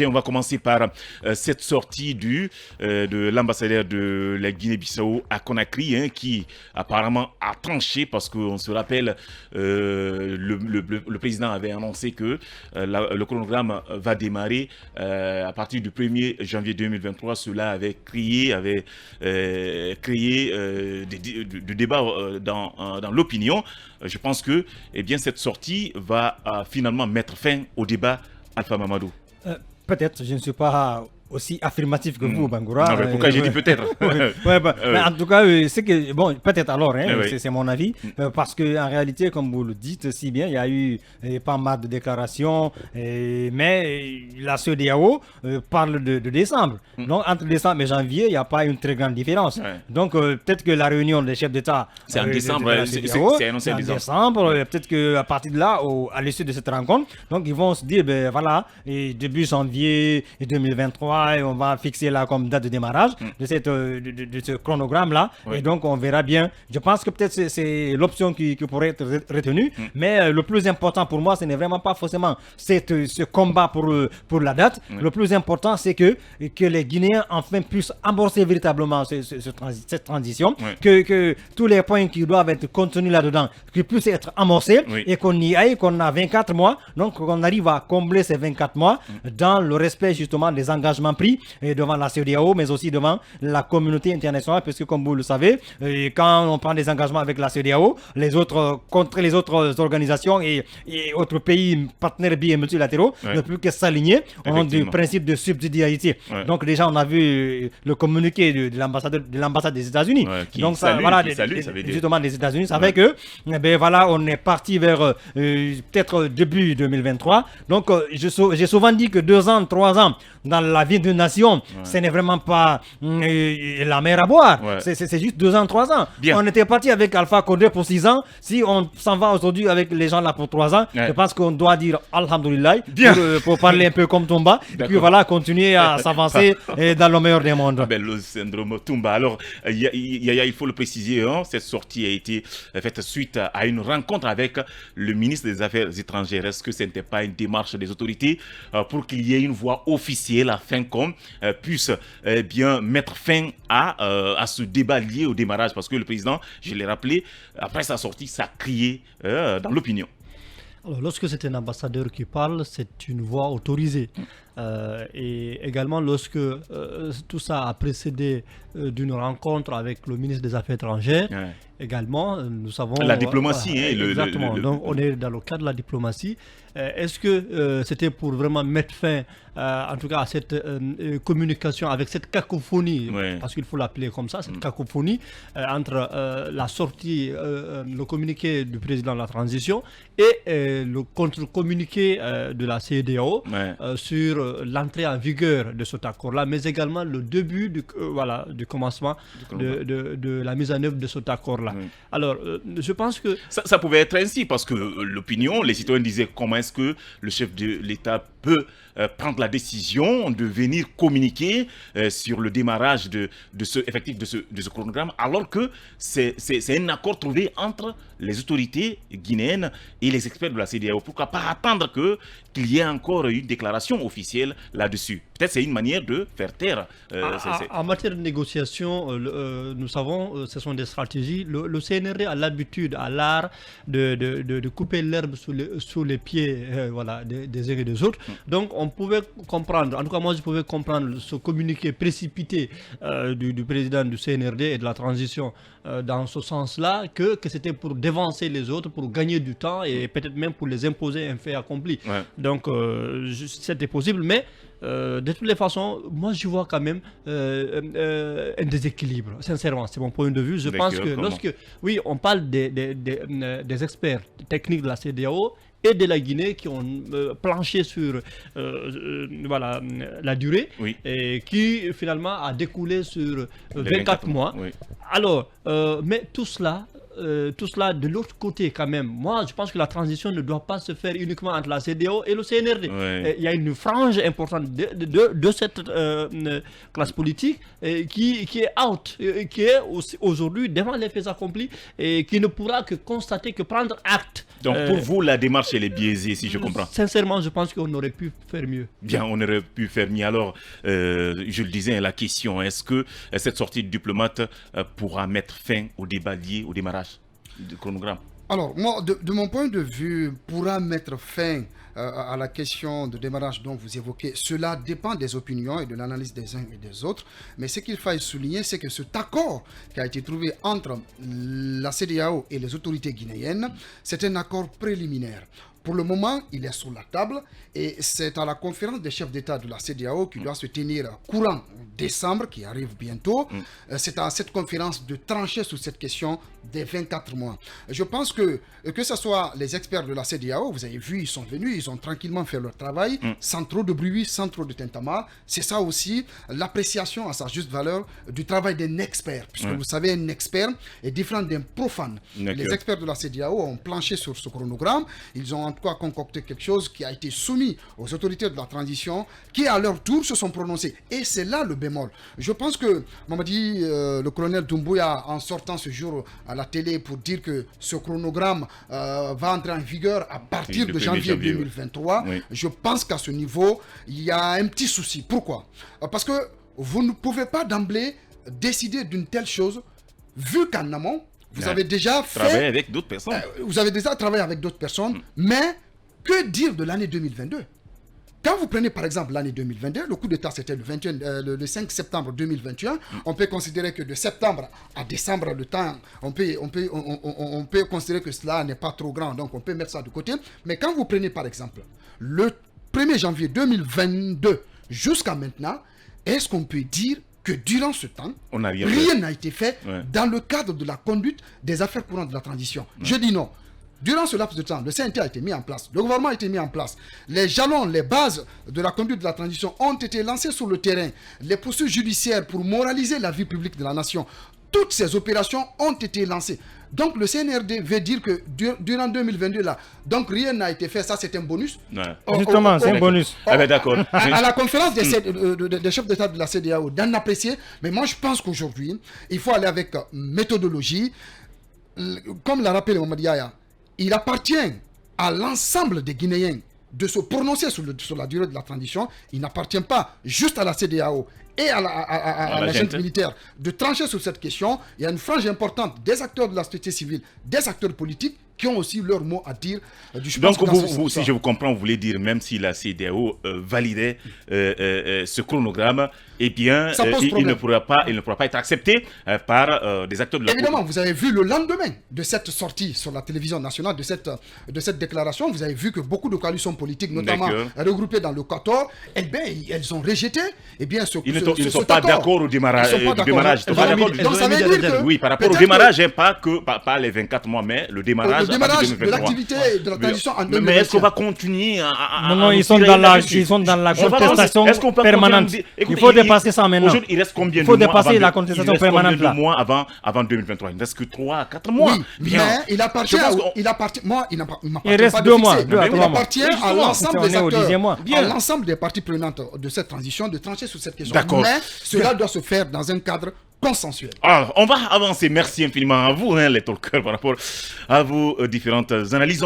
On va commencer par cette sortie de l'ambassadeur de la Guinée-Bissau à Conakry, hein, qui apparemment a tranché parce qu'on se rappelle, le président avait annoncé que le chronogramme va démarrer à partir du 1er janvier 2023. Cela avait créé du débat dans l'opinion. Je pense que cette sortie va finalement mettre fin au débat. Alpha Mamadou. Peut-être, je ne suis pas aussi affirmatif que vous, Bangoura. Non, mais pourquoi j'ai dit peut-être? Mais en tout cas, c'est que, bon, peut-être alors, hein, c'est mon avis, parce qu'en réalité, comme vous le dites si bien, il y a eu pas mal de déclarations, mais la CEDEAO parle de décembre. Donc, entre décembre et janvier, il n'y a pas une très grande différence. Donc, peut-être que la réunion des chefs d'État, c'est en décembre, c'est annoncé en décembre. Peut-être qu'à partir de là, à l'issue de cette rencontre, donc ils vont se dire, ben voilà, début janvier 2023, et on va fixer là comme date de démarrage de ce chronogramme-là. Et donc, on verra bien. Je pense que peut-être c'est l'option qui pourrait être retenue. Mais le plus important pour moi, ce n'est vraiment pas forcément ce combat pour la date. Le plus important, c'est que les Guinéens enfin puissent amorcer véritablement cette transition. Que tous les points qui doivent être contenus là-dedans, qu'ils puissent être amorcés et qu'on y aille, qu'on a 24 mois. Donc, qu'on arrive à combler ces 24 mois dans le respect justement des engagements pris devant la CEDEAO, mais aussi devant la communauté internationale, parce que comme vous le savez, quand on prend des engagements avec la CEDEAO, contre les autres organisations et autres pays partenaires bi et multilatéraux ne peuvent que s'aligner au nom du principe de subsidiarité. Donc déjà, on a vu le communiqué de l'ambassade des États-Unis. Donc ça, voilà, justement des États-Unis, ça fait que, voilà, on est parti vers peut-être début 2023. Donc j'ai souvent dit que 2 ans, 3 ans dans la vie d'une nation, ce n'est vraiment pas la mer à boire. C'est juste 2 ans, 3 ans. On était parti avec Alpha Condé pour 6 ans. Si on s'en va aujourd'hui avec les gens là pour 3 ans, je pense qu'on doit dire Alhamdoulilah pour parler un peu comme Tomba. Puis voilà, continuer à s'avancer dans le meilleur des mondes. Le syndrome Tomba. Alors, il faut le préciser, hein, cette sortie a été faite suite à une rencontre avec le ministre des Affaires étrangères. Est-ce que ce n'était pas une démarche des autorités pour qu'il y ait une voix officielle afin qu'on puisse bien mettre fin à ce débat lié au démarrage, parce que le président, je l'ai rappelé, après sa sortie, ça a crié dans l'opinion. Alors, lorsque c'est un ambassadeur qui parle, c'est une voix autorisée. Et également lorsque tout ça a précédé d'une rencontre avec le ministre des Affaires étrangères, également, nous savons... La diplomatie, exactement. Donc, on est dans le cadre de la diplomatie. Est-ce que c'était pour vraiment mettre fin, en tout cas, à cette communication, avec cette cacophonie, parce qu'il faut l'appeler comme ça, cette cacophonie, entre la sortie, le communiqué du président de la transition et le contre-communiqué de la CEDEAO sur l'entrée en vigueur de cet accord-là, mais également le début du commencement de la mise en œuvre de cet accord-là. Alors, je pense que... Ça pouvait être ainsi, parce que l'opinion, les citoyens disaient comment est-ce que le chef de l'État peut prendre la décision de venir communiquer sur le démarrage de ce chronogramme, alors que c'est un accord trouvé entre les autorités guinéennes et les experts de la CEDEAO. Pourquoi pas attendre qu'il y ait encore une déclaration officielle là-dessus? Peut-être c'est une manière de faire taire. En matière de négociation, nous savons, ce sont des stratégies. Le CNRD a l'habitude, a l'art de couper l'herbe sous les pieds des uns et des autres. Donc on pouvait comprendre, en tout cas moi je pouvais comprendre ce communiqué précipité du président du CNRD et de la transition dans ce sens-là, que c'était pour dévancer les autres, pour gagner du temps et peut-être même pour les imposer un fait accompli. Donc c'était possible, mais de toutes les façons, moi je vois quand même un déséquilibre. Sincèrement, c'est mon point de vue. Je pense que lorsque, on parle des experts techniques de la CEDEAO et de la Guinée qui ont planché sur la durée et qui finalement a découlé sur 24 mois. Alors, mais tout cela tout cela de l'autre côté quand même. Moi, je pense que la transition ne doit pas se faire uniquement entre la CEDEAO et le CNRD. Ouais. Il y a une frange importante de cette classe politique qui est out, qui est aujourd'hui devant les faits accomplis et qui ne pourra que constater, que prendre acte. Donc pour vous, la démarche, elle est biaisée, si je comprends. Sincèrement, je pense qu'on aurait pu faire mieux. Bien, on aurait pu faire mieux. Alors, je le disais, la question, est-ce que cette sortie de diplomate pourra mettre fin au débat lié au démarrage du chronogramme? Alors, moi, de mon point de vue, pourra mettre fin à la question de démarrage dont vous évoquez. Cela dépend des opinions et de l'analyse des uns et des autres. Mais ce qu'il faut souligner, c'est que cet accord qui a été trouvé entre la CEDEAO et les autorités guinéennes, c'est un accord préliminaire. Pour le moment, il est sur la table et c'est à la conférence des chefs d'État de la CEDEAO qui doit se tenir courant décembre, qui arrive bientôt. C'est à cette conférence de trancher sur cette question des 24 mois. Je pense que ce soit les experts de la CEDEAO, vous avez vu, ils sont venus, ils ont tranquillement fait leur travail, sans trop de bruit, sans trop de tintamarre. C'est ça aussi l'appréciation à sa juste valeur du travail d'un expert, puisque vous savez, un expert est différent d'un profane. Les experts de la CEDEAO ont planché sur ce chronogramme, ils ont en tout cas concocté quelque chose qui a été soumis aux autorités de la transition, qui à leur tour se sont prononcés. Et c'est là le bémol. Je pense que, Mamadi, le colonel Doumbouya, en sortant ce jour à la télé pour dire que ce chronogramme va entrer en vigueur à partir de janvier 2023, je pense qu'à ce niveau, il y a un petit souci. Pourquoi? Parce que vous ne pouvez pas d'emblée décider d'une telle chose, vu qu'en amont, vous avez déjà travaillé avec d'autres personnes. Vous avez déjà travaillé avec d'autres personnes, mais que dire de l'année 2022? Quand vous prenez par exemple l'année 2022, le coup d'État c'était le 5 septembre 2021, on peut considérer que de septembre à décembre, le temps, on peut considérer que cela n'est pas trop grand, donc on peut mettre ça de côté. Mais quand vous prenez par exemple le 1er janvier 2022 jusqu'à maintenant, est-ce qu'on peut dire que durant ce temps, rien n'a été fait dans le cadre de la conduite des affaires courantes de la transition? Je dis non. Durant ce laps de temps, le CNT a été mis en place, le gouvernement a été mis en place, les jalons, les bases de la conduite de la transition ont été lancées sur le terrain, les poursuites judiciaires pour moraliser la vie publique de la nation, toutes ces opérations ont été lancées. Donc le CNRD veut dire que durant 2022 là, donc rien n'a été fait, ça c'est un bonus. Justement, c'est un bonus. D'accord. À la conférence des chefs d'État de la CEDEAO d'en apprécier, mais moi je pense qu'aujourd'hui, il faut aller avec méthodologie, comme l'a rappelé Mamadi Yaya. Il appartient à l'ensemble des Guinéens de se prononcer sur la durée de la transition. Il n'appartient pas juste à la CEDEAO et à la junte militaire de trancher sur cette question. Il y a une frange importante des acteurs de la société civile, des acteurs politiques qui ont aussi leur mot à dire. Donc, si je vous comprends, vous voulez dire, même si la CEDEAO validait ce chronogramme, eh bien, il ne pourra pas être accepté par des acteurs de la Évidemment, vous avez vu le lendemain de cette sortie sur la télévision nationale, de cette déclaration, vous avez vu que beaucoup de coalitions politiques, notamment regroupées dans le 14, eh bien, elles ont rejeté Ils ne sont pas d'accord au démarrage. Donc, ça veut dire que... Oui, par rapport au démarrage, pas les 24 mois, mais le démarrage de l'activité de la transition en 2021. Mais est-ce qu'on va continuer Non, ils sont dans la contestation permanente. Il faut dépasser ça maintenant. Aujourd'hui, il reste combien de mois? Il faut dépasser la contestation permanente là. Mois avant 2023. Il ne reste que 3 à 4 mois. Oui, mais il appartient moi, il m'appartient il reste pas 2 mois. Il appartient à l'ensemble des acteurs, à l'ensemble des parties prenantes de cette transition de trancher sur cette question. Mais cela doit se faire dans un cadre consensuel. Alors, on va avancer. Merci infiniment à vous, les talkers, par rapport à vos différentes analyses.